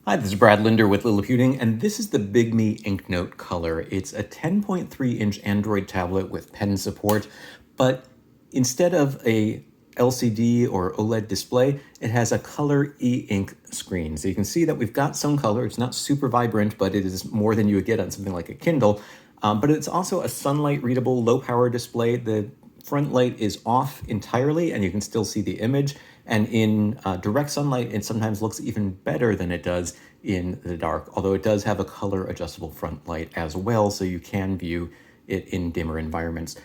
Hi, this is Brad Linder with Liliputing, and this is the Bigme inkNote Color. It's a 10.3-inch Android tablet with pen support, but instead of a LCD or OLED display, it has a color e-ink screen. So you can see that we've got some color. It's not super vibrant, but it is more than you would get on something like a Kindle. But it's also a sunlight-readable, low-power display. The front light is off entirely, and you can still see the image. And in direct sunlight, it sometimes looks even better than it does in the dark, although it does have a color adjustable front light as well, so you can view it in dimmer environments.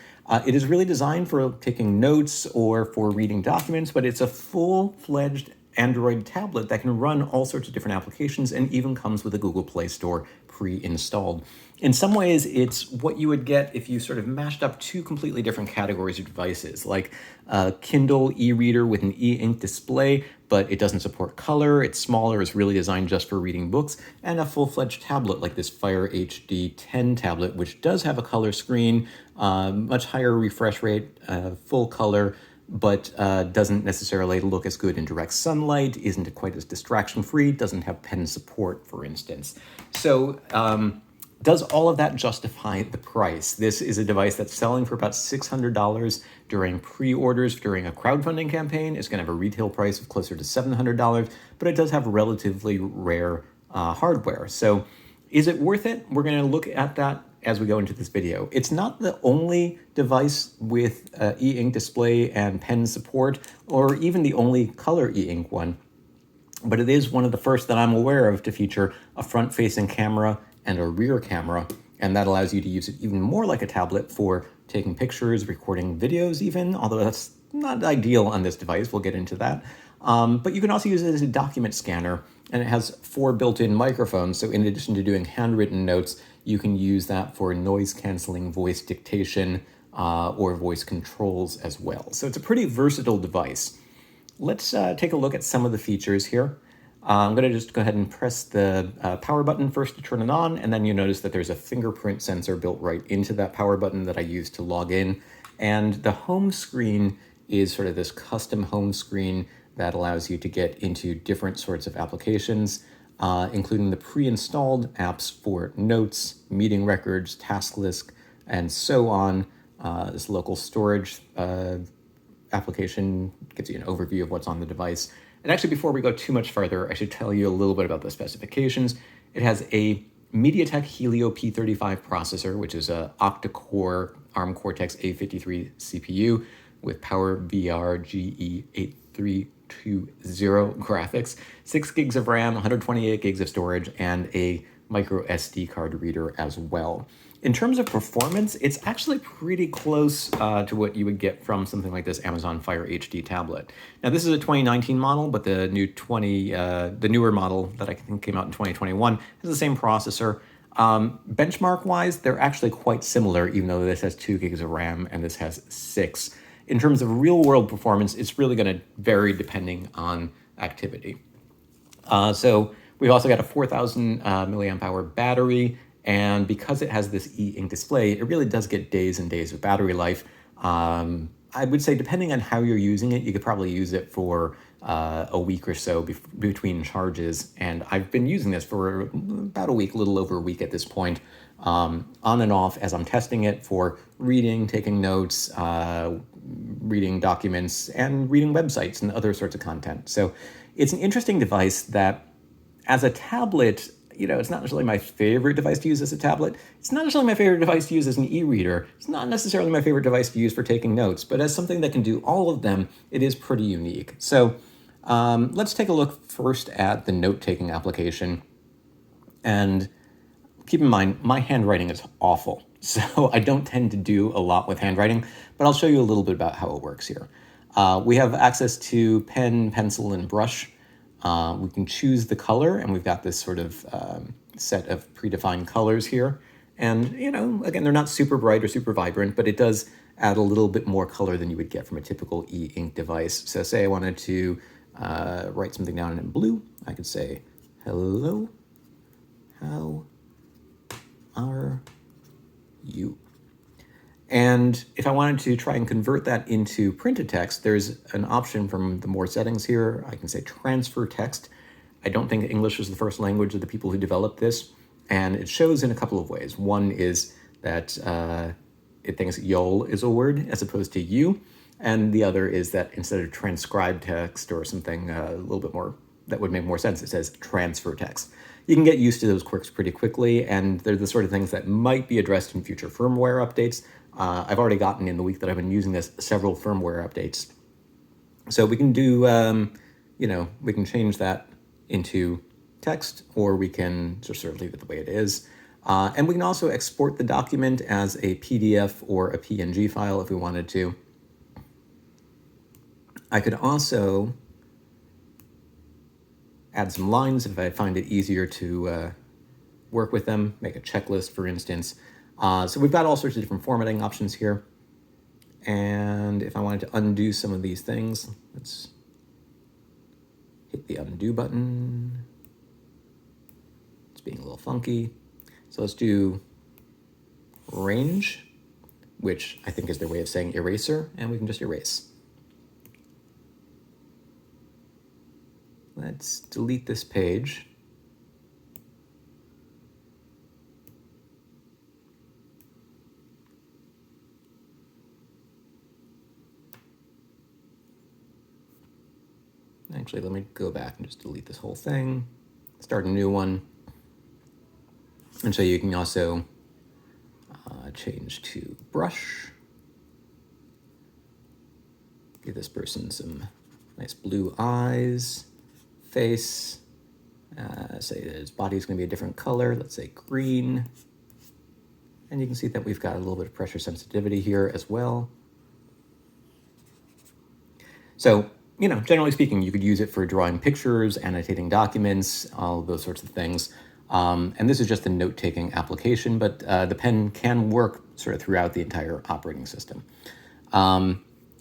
It is really designed for taking notes or for reading documents, but it's a full-fledged Android tablet that can run all sorts of different applications and even comes with a Google Play Store pre-installed. In some ways, it's what you would get if you sort of mashed up two completely different categories of devices, like a Kindle e-reader with an e-ink display, but it doesn't support color, it's smaller, it's really designed just for reading books, and a full-fledged tablet like this Fire HD 10 tablet, which does have a color screen, much higher refresh rate, full color, but doesn't necessarily look as good in direct sunlight, isn't quite as distraction-free, doesn't have pen support, for instance. So does all of that justify the price? This is a device that's selling for about $600 during pre-orders during a crowdfunding campaign. It's going to have a retail price of closer to $700, but it does have relatively rare hardware. So is it worth it? We're going to look at that as we go into this video. It's not the only device with e-ink display and pen support, or even the only color e-ink one, but it is one of the first that I'm aware of to feature a front-facing camera and a rear camera, and that allows you to use it even more like a tablet for taking pictures, recording videos even, although that's not ideal on this device. We'll get into that. But you can also use it as a document scanner, and it has 4 built-in microphones, so in addition to doing handwritten notes, you can use that for noise-canceling voice dictation or voice controls as well. So it's a pretty versatile device. Let's take a look at some of the features here. I'm going to just go ahead and press the power button first to turn it on, and then you notice that there's a fingerprint sensor built right into that power button that I use to log in. And the home screen is sort of this custom home screen that allows you to get into different sorts of applications, including the pre-installed apps for notes, meeting records, task list, and so on. This local storage application gives you an overview of what's on the device. And actually, before we go too much further, I should tell you a little bit about the specifications. It has a MediaTek Helio P35 processor, which is a octa-core ARM Cortex A53 CPU with PowerVR GE8320 graphics, 6 gigs of RAM, 128 gigs of storage, and a micro SD card reader as well. In terms of performance, it's actually pretty close to what you would get from something like this Amazon Fire HD tablet. Now, this is a 2019 model, but the newer model that I think came out in 2021 has the same processor. Benchmark-wise, they're actually quite similar, even though this has 2 gigs of RAM and this has 6. In terms of real-world performance, it's really going to vary depending on activity. So we've also got a 4,000 milliamp hour battery. And because it has this e-ink display, it really does get days and days of battery life. I would say depending on how you're using it, you could probably use it for a week or so between charges. And I've been using this for about a week, a little over a week at this point, on and off as I'm testing it for reading, taking notes, reading documents, and reading websites and other sorts of content. So it's an interesting device that, as a tablet, it's not necessarily my favorite device to use as a tablet. It's not necessarily my favorite device to use as an e-reader. It's not necessarily my favorite device to use for taking notes, but as something that can do all of them, it is pretty unique. So let's take a look first at the note-taking application. And keep in mind, my handwriting is awful, so I don't tend to do a lot with handwriting, but I'll show you a little bit about how it works here. We have access to pen, pencil, and brush. We can choose the color, and we've got this sort of set of predefined colors here. And, again, they're not super bright or super vibrant, but it does add a little bit more color than you would get from a typical e-ink device. So say I wanted to write something down in blue. I could say, hello, how are you? And if I wanted to try and convert that into printed text, there's an option from the more settings here. I can say transfer text, I don't think English was the first language of the people who developed this, and it shows in a couple of ways. One is that it thinks YOL is a word as opposed to you, and the other is that instead of transcribe text or something a little bit more that would make more sense, it says transfer text. You can get used to those quirks pretty quickly, and they're the sort of things that might be addressed in future firmware updates. I've already gotten, in the week that I've been using this, several firmware updates. So we can do, we can change that into text, or we can just sort of leave it the way it is. And we can also export the document as a PDF or a PNG file if we wanted to. I could also add some lines if I find it easier to work with them, make a checklist, for instance. So we've got all sorts of different formatting options here. And if I wanted to undo some of these things, let's hit the undo button. It's being a little funky. So let's do range, which I think is their way of saying eraser, and we can just erase. Let's delete this page. Actually, let me go back and just delete this whole thing, start a new one. And so you can also change to brush. Give this person some nice blue eyes. Face, say his body's going to be a different color, let's say green. And you can see that we've got a little bit of pressure sensitivity here as well. So, generally speaking, you could use it for drawing pictures, annotating documents, all of those sorts of things. And this is just a note-taking application, but the pen can work sort of throughout the entire operating system.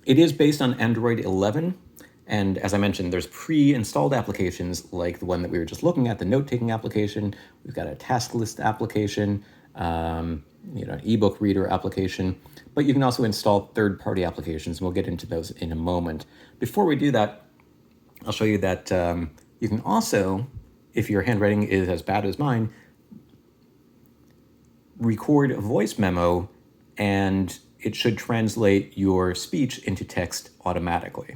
It is based on Android 11. And as I mentioned, there's pre-installed applications like the one that we were just looking at, the note-taking application. We've got a task list application, an ebook reader application, but you can also install third-party applications, and we'll get into those in a moment. Before we do that, I'll show you that you can also, if your handwriting is as bad as mine, record a voice memo, and it should translate your speech into text automatically.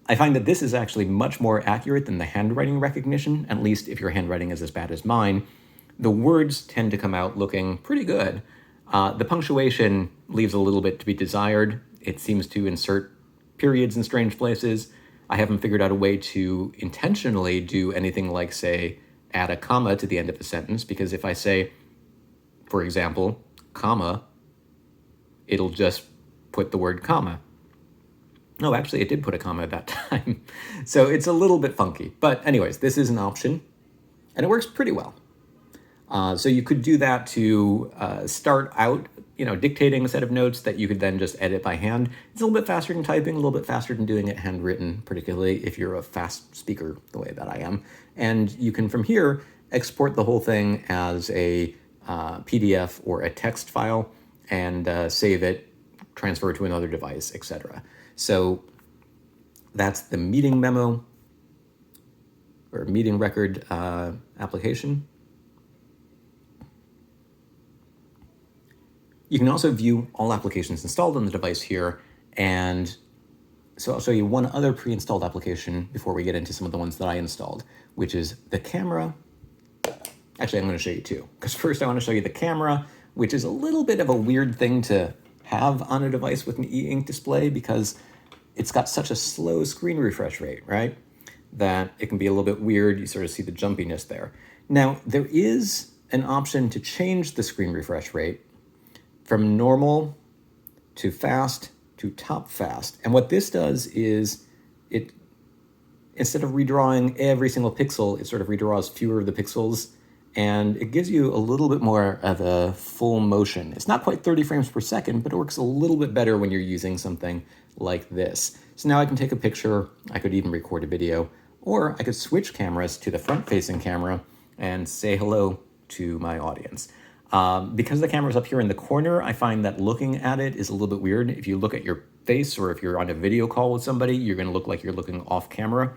I find that this is actually much more accurate than the handwriting recognition, at least if your handwriting is as bad as mine. The words tend to come out looking pretty good. The punctuation leaves a little bit to be desired. It seems to insert periods in strange places. I haven't figured out a way to intentionally do anything like, say, add a comma to the end of a sentence, because if I say, for example, comma, it'll just put the word comma. No, actually, it did put a comma at that time. So it's a little bit funky. But anyways, this is an option, and it works pretty well. So you could do that to start out, dictating a set of notes that you could then just edit by hand. It's a little bit faster than typing, a little bit faster than doing it handwritten, particularly if you're a fast speaker the way that I am. And you can, from here, export the whole thing as a PDF or a text file and save it, transfer it to another device, etc. So that's the meeting memo or meeting record application. You can also view all applications installed on the device here. And so I'll show you one other pre-installed application before we get into some of the ones that I installed, which is the camera. Actually, I'm going to show you two, because first I want to show you the camera, which is a little bit of a weird thing to have on a device with an e-ink display, because it's got such a slow screen refresh rate, right? That it can be a little bit weird. You sort of see the jumpiness there. Now, there is an option to change the screen refresh rate from normal to fast to top fast. And what this does is it, instead of redrawing every single pixel, it sort of redraws fewer of the pixels, and it gives you a little bit more of a full motion. It's not quite 30 frames per second, but it works a little bit better when you're using something like this. So now I can take a picture, I could even record a video, or I could switch cameras to the front-facing camera and say hello to my audience. Because the camera's up here in the corner, I find that looking at it is a little bit weird. If you look at your face, or if you're on a video call with somebody, you're going to look like you're looking off camera.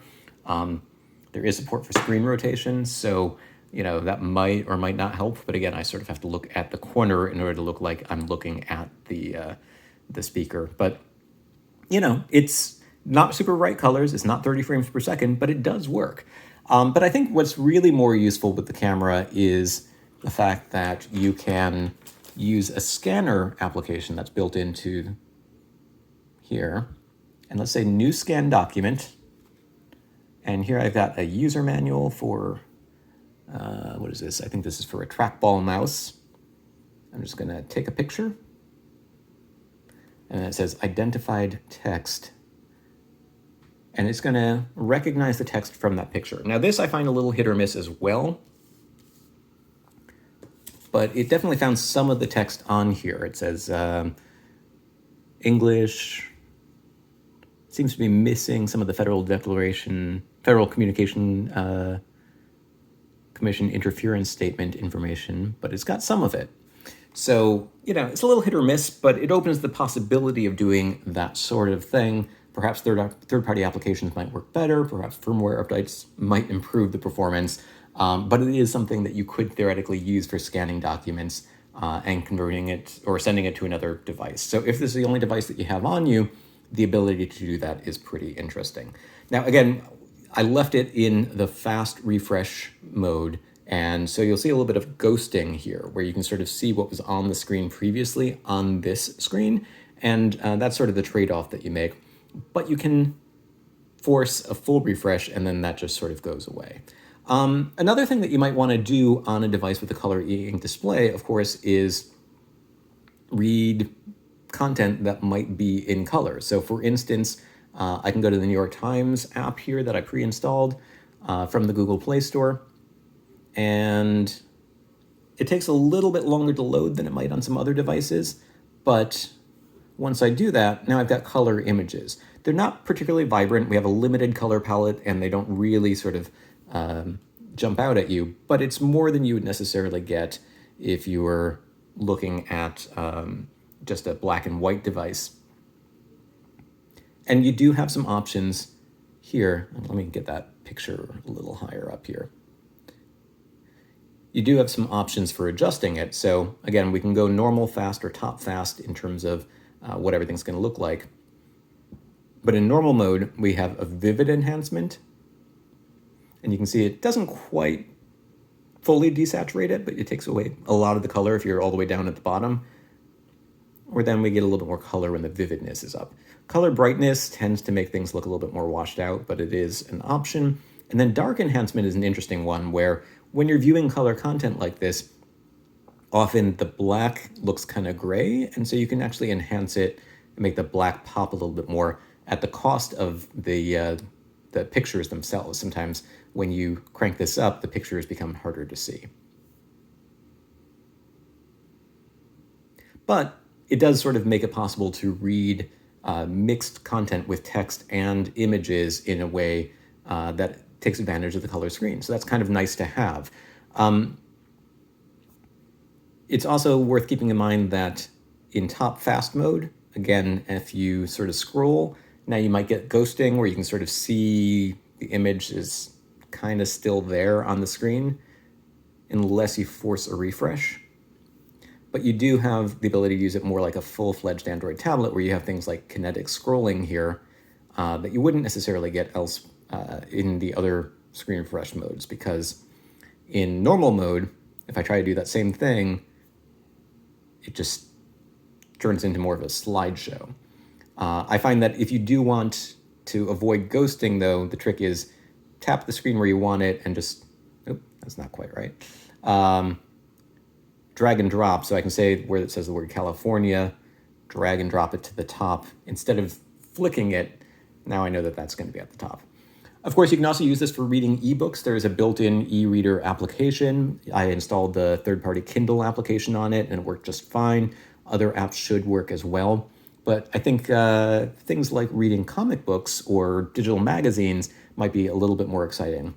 There is support for screen rotation, so that might or might not help. But again, I sort of have to look at the corner in order to look like I'm looking at the speaker. But it's not super bright colors. It's not 30 frames per second, but it does work. But I think what's really more useful with the camera is the fact that you can use a scanner application that's built into here. And let's say new scan document. And here I've got a user manual for, what is this? I think this is for a trackball mouse. I'm just going to take a picture. And it says identified text. And it's going to recognize the text from that picture. Now this I find a little hit or miss as well. But it definitely found some of the text on here. It says English. Seems to be missing some of the Federal Communication Commission interference statement information, but it's got some of it. So, it's a little hit or miss, but it opens the possibility of doing that sort of thing. Perhaps third-party applications might work better. Perhaps firmware updates might improve the performance. But it is something that you could theoretically use for scanning documents and converting it or sending it to another device. So if this is the only device that you have on you, the ability to do that is pretty interesting. Now, again, I left it in the fast refresh mode. And so you'll see a little bit of ghosting here where you can sort of see what was on the screen previously on this screen. And that's sort of the trade-off that you make. But you can force a full refresh and then that just sort of goes away. Another thing that you might want to do on a device with a color e-ink display, of course, is read content that might be in color. So for instance, I can go to the New York Times app here that I pre-installed from the Google Play Store. And it takes a little bit longer to load than it might on some other devices. But once I do that, now I've got color images. They're not particularly vibrant. We have a limited color palette and they don't really sort of jump out at you, but it's more than you would necessarily get if you were looking at just a black and white device. And you do have some options here. Let me get that picture a little higher up here. You do have some options for adjusting it. So again, we can go normal fast or top fast in terms of what everything's going to look like. But in normal mode, we have a vivid enhancement. And you can see it doesn't quite fully desaturate it, but it takes away a lot of the color if you're all the way down at the bottom. Or then we get a little bit more color when the vividness is up. Color brightness tends to make things look a little bit more washed out, but it is an option. And then dark enhancement is an interesting one where when you're viewing color content like this, often the black looks kind of gray. And so you can actually enhance it and make the black pop a little bit more at the cost of the pictures themselves. Sometimes when you crank this up, the pictures become harder to see. But it does sort of make it possible to read mixed content with text and images in a way that takes advantage of the color screen. So that's kind of nice to have. It's also worth keeping in mind that in top fast mode, again, if you sort of scroll, now you might get ghosting where you can sort of see the image is kind of still there on the screen unless you force a refresh. But you do have the ability to use it more like a full-fledged Android tablet where you have things like kinetic scrolling here that you wouldn't necessarily get else in the other screen refresh modes, because in normal mode, if I try to do that same thing, it just turns into more of a slideshow. I find that if you do want to avoid ghosting, though, the trick is tap the screen where you want it and just, that's not quite right. Drag and drop, so I can say where it says the word California, drag and drop it to the top. Instead of flicking it, now I know that that's going to be at the top. Of course, you can also use this for reading ebooks. There is a built-in e-reader application. I installed the third-party Kindle application on it, and it worked just fine. Other apps should work as well. But I think things like reading comic books or digital magazines might be a little bit more exciting.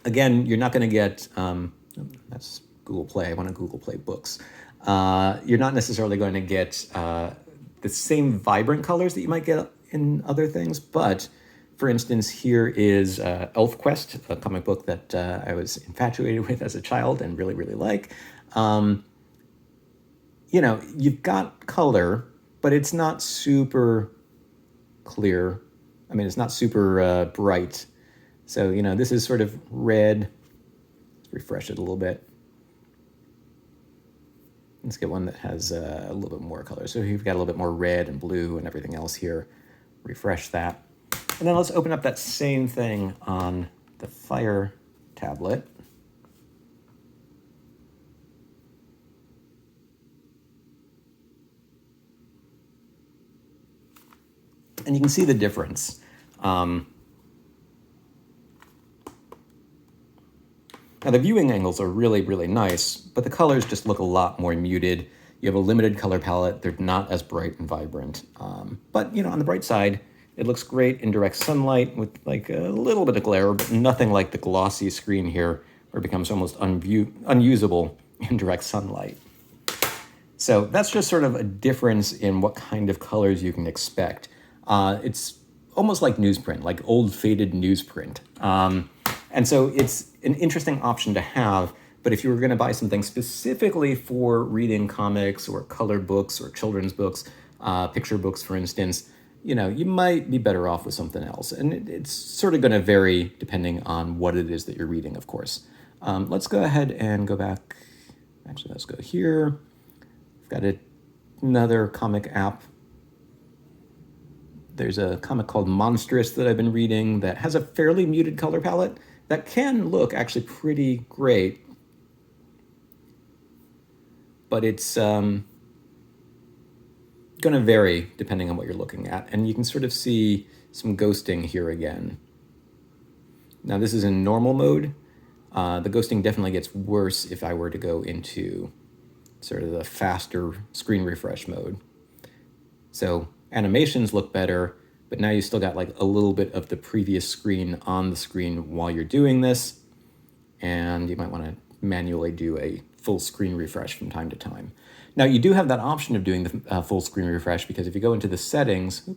Again, you're not going to get, that's Google Play. I want to Google Play Books. You're not necessarily going to get the same vibrant colors that you might get in other things, but for instance, here is ElfQuest, a comic book that I was infatuated with as a child and really, really like. You've got color, but it's not super clear. I mean, it's not super bright. So, this is sort of red. Let's refresh it a little bit. Let's get one that has a little bit more color. So you've got a little bit more red and blue and everything else here. Refresh that. And then let's open up that same thing on the Fire tablet. And you can see the difference. Now the viewing angles are really, really nice, but the colors just look a lot more muted. You have a limited color palette. They're not as bright and vibrant. But, on the bright side, it looks great in direct sunlight with like a little bit of glare, but nothing like the glossy screen here where it becomes almost unusable in direct sunlight. So that's just sort of a difference in what kind of colors you can expect. It's almost like newsprint, like old faded newsprint. And so it's an interesting option to have, but if you were going to buy something specifically for reading comics or colored books or children's books, picture books, for instance, you might be better off with something else. And it's sort of going to vary depending on what it is that you're reading, of course. Let's go ahead and go back. Actually, let's go here. I've got another comic app. There's a comic called Monstrous that I've been reading that has a fairly muted color palette that can look actually pretty great. But it's going to vary depending on what you're looking at. And you can sort of see some ghosting here again. Now this is in normal mode. The ghosting definitely gets worse if I were to go into sort of the faster screen refresh mode. So animations look better, but now you still got like a little bit of the previous screen on the screen while you're doing this. And you might want to manually do a full screen refresh from time to time. Now you do have that option of doing the full screen refresh, because if you go into the settings,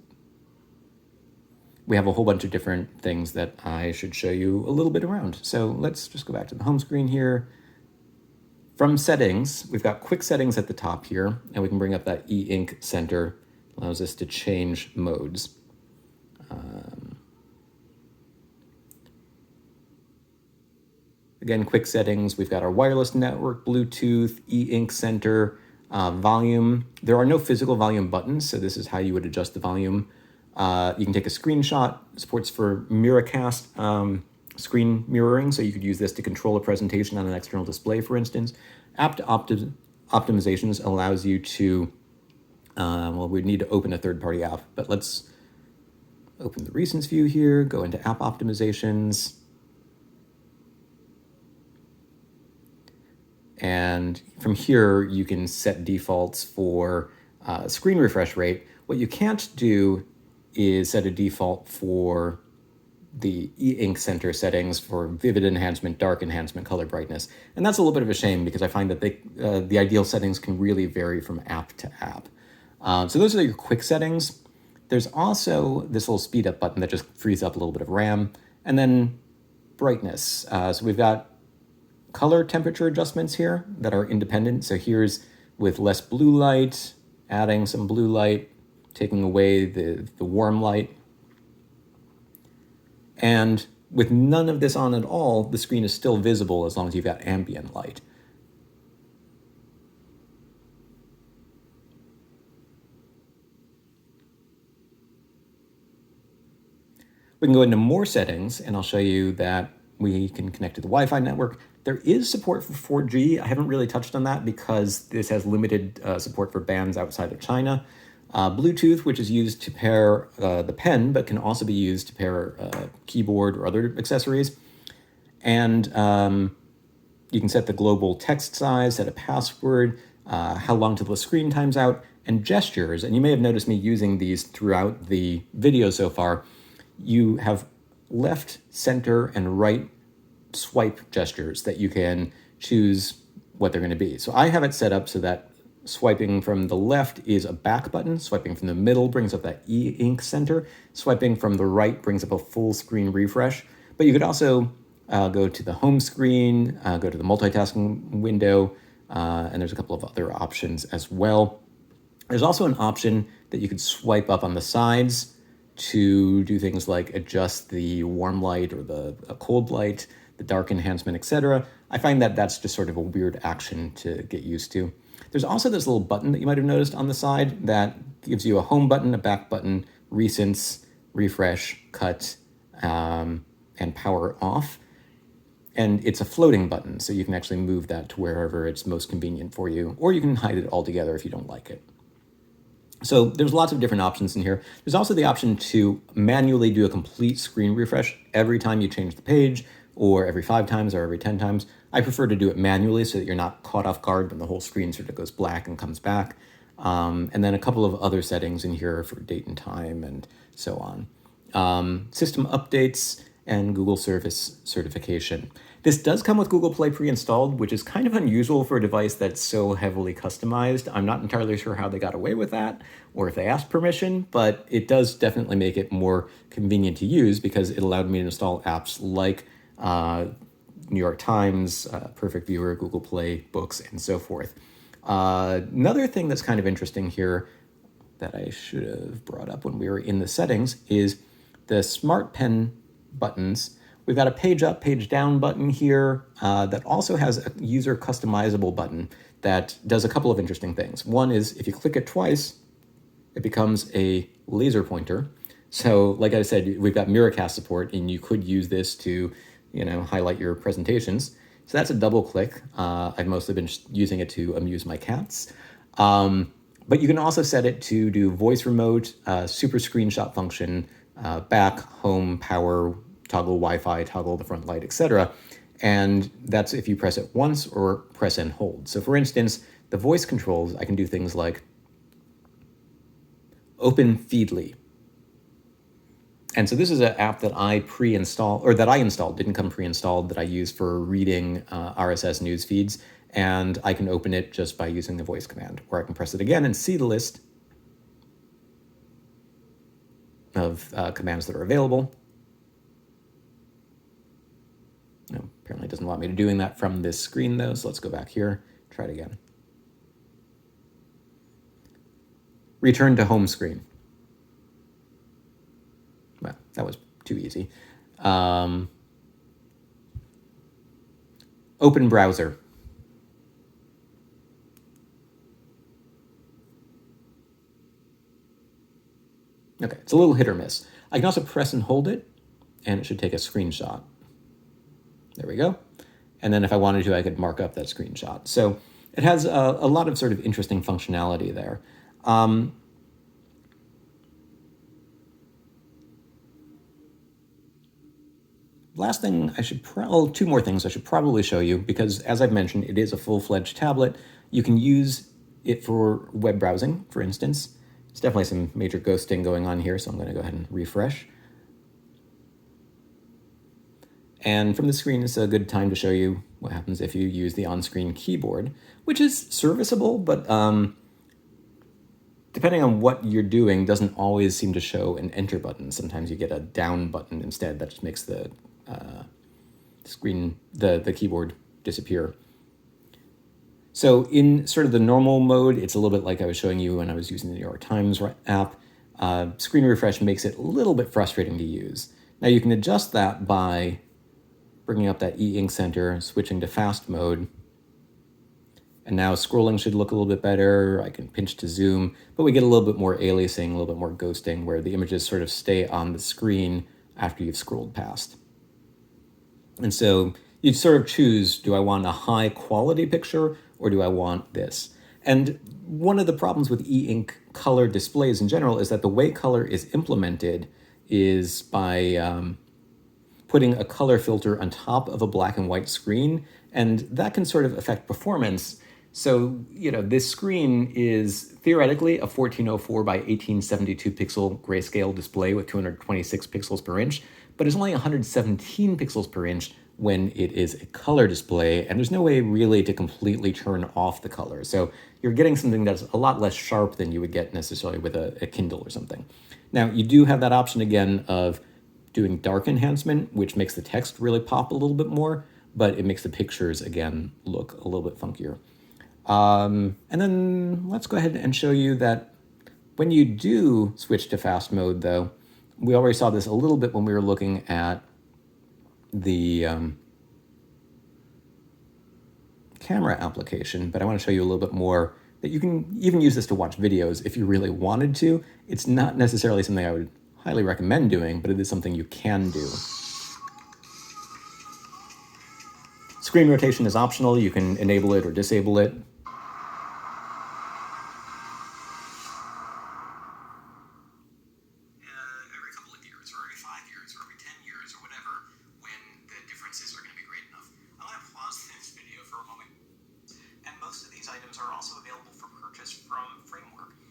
we have a whole bunch of different things that I should show you a little bit around. So let's just go back to the home screen here. From settings, we've got quick settings at the top here, and we can bring up that e-ink center. Allows us to change modes. Again, quick settings, we've got our wireless network, Bluetooth, e-ink center, volume. There are no physical volume buttons, so this is how you would adjust the volume. You can take a screenshot, supports for Miracast screen mirroring, so you could use this to control a presentation on an external display, for instance. App optimizations allows you to, we'd need to open a third-party app, but let's open the recents view here, go into app optimizations. And from here, you can set defaults for screen refresh rate. What you can't do is set a default for the e-ink center settings for vivid enhancement, dark enhancement, color brightness. And that's a little bit of a shame, because I find that the ideal settings can really vary from app to app. So those are your quick settings. There's also this little speed up button that just frees up a little bit of RAM. And then brightness. So we've got color temperature adjustments here that are independent. So here's with less blue light, adding some blue light, taking away the warm light. And with none of this on at all, the screen is still visible as long as you've got ambient light. We can go into more settings, and I'll show you that we can connect to the Wi-Fi network. There is support for 4G. I haven't really touched on that because this has limited support for bands outside of China. Bluetooth, which is used to pair the pen, but can also be used to pair a keyboard or other accessories. And you can set the global text size, set a password, how long till the screen times out, and gestures. And you may have noticed me using these throughout the video so far. You have left, center, and right swipe gestures that you can choose what they're going to be. So I have it set up so that Swiping from the left is a back button. Swiping from the middle brings up that e-ink center. Swiping from the right brings up a full screen refresh. But you could also go to the home screen, go to the multitasking window, and there's a couple of other options as well. There's also an option that you could swipe up on the sides to do things like adjust the warm light or the cold light, the dark enhancement, etc. I find that that's just sort of a weird action to get used to. There's also this little button that you might have noticed on the side that gives you a home button, a back button, recents, refresh, cut, and power off. And it's a floating button, so you can actually move that to wherever it's most convenient for you, or you can hide it altogether if you don't like it. So there's lots of different options in here. There's also the option to manually do a complete screen refresh every time you change the page, or every 5 times or every 10 times. I prefer to do it manually so that you're not caught off guard when the whole screen sort of goes black and comes back. And then a couple of other settings in here for date and time and so on. System updates and Google Service certification. This does come with Google Play pre-installed, which is kind of unusual for a device that's so heavily customized. I'm not entirely sure how they got away with that or if they asked permission, but it does definitely make it more convenient to use because it allowed me to install apps like New York Times, Perfect Viewer, Google Play, Books, and so forth. Another thing that's kind of interesting here that I should have brought up when we were in the settings is the Smart Pen buttons. We've got a page up, page down button here that also has a user customizable button that does a couple of interesting things. One is if you click it twice, it becomes a laser pointer. So like I said, we've got Miracast support and you could use this to, highlight your presentations. So that's a double click. I've mostly been using it to amuse my cats. But you can also set it to do voice remote, super screenshot function, back, home, power, toggle Wi-Fi, toggle the front light, etc. And that's if you press it once or press and hold. So for instance, the voice controls, I can do things like open Feedly. And so this is an app that I installed, didn't come pre-installed, that I use for reading RSS news feeds. And I can open it just by using the voice command, or I can press it again and see the list of commands that are available. No, apparently it doesn't want me to doing that from this screen though, so let's go back here, try it again. Return to home screen. Well, that was too easy. Open browser. Okay, it's a little hit or miss. I can also press and hold it, and it should take a screenshot. There we go. And then if I wanted to, I could mark up that screenshot. So it has a lot of sort of interesting functionality there. Last thing two more things I should probably show you, because as I've mentioned, it is a full-fledged tablet. You can use it for web browsing, for instance. There's definitely some major ghosting going on here, so I'm going to go ahead and refresh. And from the screen, it's a good time to show you what happens if you use the on-screen keyboard, which is serviceable, but depending on what you're doing, doesn't always seem to show an enter button. Sometimes you get a down button instead that just makes the the keyboard disappear. So in sort of the normal mode, it's a little bit like I was showing you when I was using the New York Times app. Screen refresh makes it a little bit frustrating to use. Now you can adjust that by bringing up that e-ink center, switching to fast mode. And now scrolling should look a little bit better. I can pinch to zoom, but we get a little bit more aliasing, a little bit more ghosting, where the images sort of stay on the screen after you've scrolled past. And so you sort of choose, do I want a high quality picture or do I want this? And one of the problems with e-ink color displays in general is that the way color is implemented is by putting a color filter on top of a black and white screen, and that can sort of affect performance. So, this screen is theoretically a 1404 by 1872 pixel grayscale display with 226 pixels per inch, but it's only 117 pixels per inch when it is a color display, and there's no way really to completely turn off the color. So you're getting something that's a lot less sharp than you would get necessarily with a Kindle or something. Now, you do have that option again of doing dark enhancement, which makes the text really pop a little bit more, but it makes the pictures, again, look a little bit funkier. And then let's go ahead and show you that when you do switch to fast mode, though, we already saw this a little bit when we were looking at the camera application, but I want to show you a little bit more that you can even use this to watch videos if you really wanted to. It's not necessarily something I would highly recommend doing, but it is something you can do. Screen rotation is optional. You can enable it or disable it.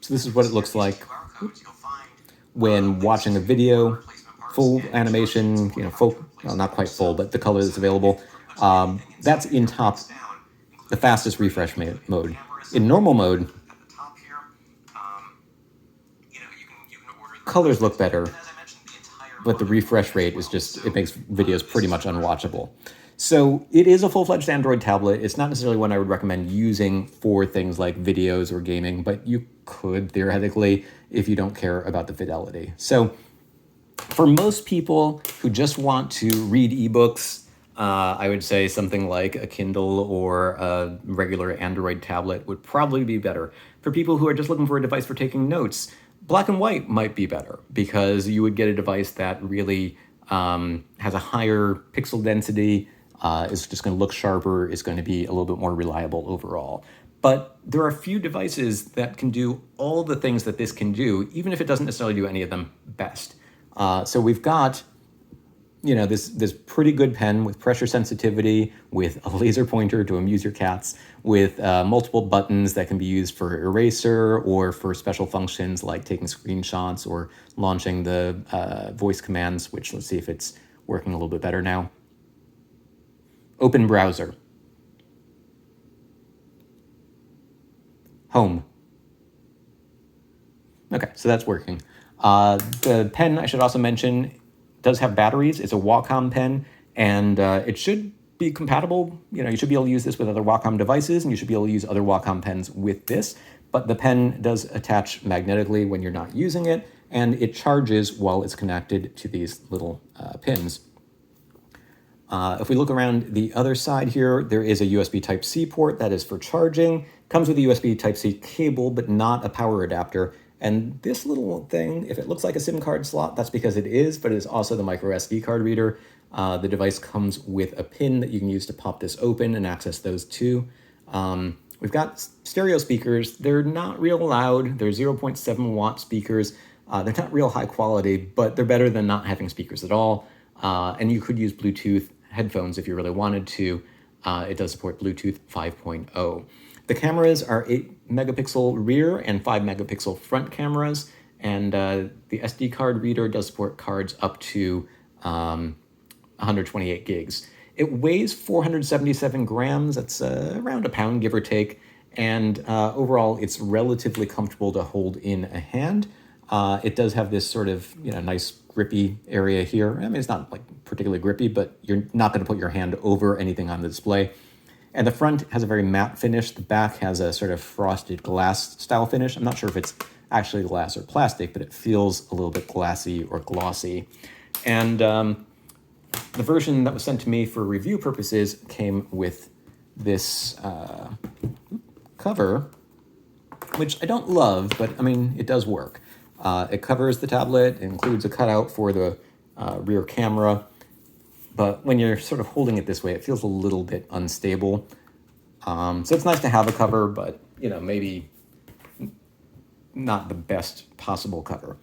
So this is what it looks like when watching a video, full animation, full, well, not quite full, but the color that's available. That's in top, the fastest refresh mode. In normal mode, colors look better, but the refresh rate is just, it makes videos pretty much unwatchable. So it is a full-fledged Android tablet. It's not necessarily one I would recommend using for things like videos or gaming, but you could theoretically if you don't care about the fidelity. So for most people who just want to read ebooks, I would say something like a Kindle or a regular Android tablet would probably be better. For people who are just looking for a device for taking notes, black and white might be better because you would get a device that really has a higher pixel density, is just going to look sharper, is going to be a little bit more reliable overall. But there are a few devices that can do all the things that this can do, even if it doesn't necessarily do any of them best. So we've got, this pretty good pen with pressure sensitivity, with a laser pointer to amuse your cats, with multiple buttons that can be used for eraser or for special functions like taking screenshots or launching the voice commands, which let's see if it's working a little bit better now. Open browser. Home. Okay, so that's working. The pen, I should also mention, does have batteries. It's a Wacom pen, and it should be compatible. You should be able to use this with other Wacom devices, and you should be able to use other Wacom pens with this. But the pen does attach magnetically when you're not using it, and it charges while it's connected to these little pins. If we look around the other side here, there is a USB Type-C port that is for charging. Comes with a USB Type-C cable, but not a power adapter. And this little thing, if it looks like a SIM card slot, that's because it is, but it is also the micro SD card reader. The device comes with a pin that you can use to pop this open and access those too. We've got stereo speakers. They're not real loud. They're 0.7 watt speakers. They're not real high quality, but they're better than not having speakers at all. And you could use Bluetooth headphones if you really wanted to. It does support Bluetooth 5.0. The cameras are 8 megapixel rear and 5 megapixel front cameras, and the SD card reader does support cards up to 128 gigs. It weighs 477 grams. That's around a pound, give or take, and overall it's relatively comfortable to hold in a hand. It does have this sort of nice grippy area here. I mean, it's not like particularly grippy, but you're not going to put your hand over anything on the display. And the front has a very matte finish. The back has a sort of frosted glass style finish. I'm not sure if it's actually glass or plastic, but it feels a little bit glassy or glossy. And the version that was sent to me for review purposes came with this cover, which I don't love, but I mean, it does work. It covers the tablet, it includes a cutout for the rear camera, but when you're sort of holding it this way, it feels a little bit unstable. So it's nice to have a cover, but maybe not the best possible cover.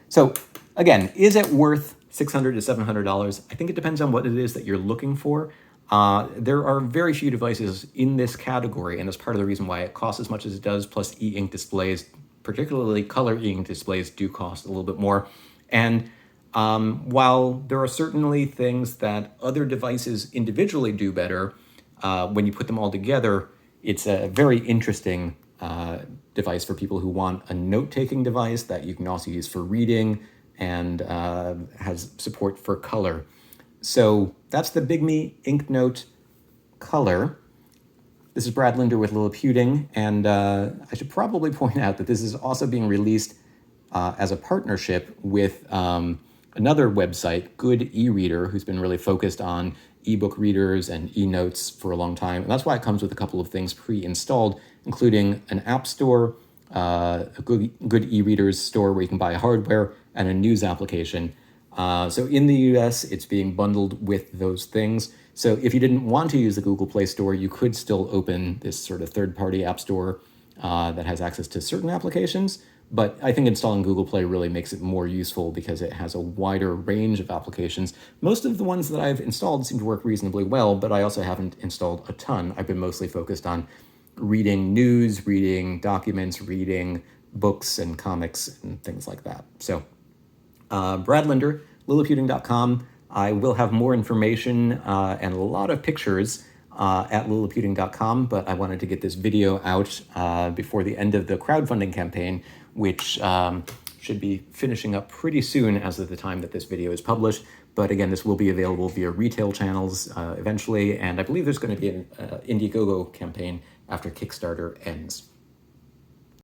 So again, is it worth $600 to $700? I think it depends on what it is that you're looking for. There are very few devices in this category, and that's part of the reason why it costs as much as it does, plus e-ink displays, particularly color e-ink displays, do cost a little bit more. And While there are certainly things that other devices individually do better, when you put them all together, it's a very interesting device for people who want a note-taking device that you can also use for reading and has support for color. So that's the Bigme inkNote Color. This is Brad Linder with Lilliputiting, and I should probably point out that this is also being released as a partnership with another website, Good E-Reader, who's been really focused on ebook readers and e-notes for a long time. And that's why it comes with a couple of things pre-installed, including an app store, a Good E-Reader's store where you can buy hardware, and a news application. So in the US, it's being bundled with those things. So if you didn't want to use the Google Play Store, you could still open this sort of third-party app store that has access to certain applications. But I think installing Google Play really makes it more useful because it has a wider range of applications. Most of the ones that I've installed seem to work reasonably well, but I also haven't installed a ton. I've been mostly focused on reading news, reading documents, reading books and comics and things like that. So Brad Linder, Lilliputiting.com. I will have more information and a lot of pictures at Lilliputiting.com, but I wanted to get this video out before the end of the crowdfunding campaign, which should be finishing up pretty soon as of the time that this video is published. But again, this will be available via retail channels eventually, and I believe there's going to be an Indiegogo campaign after Kickstarter ends.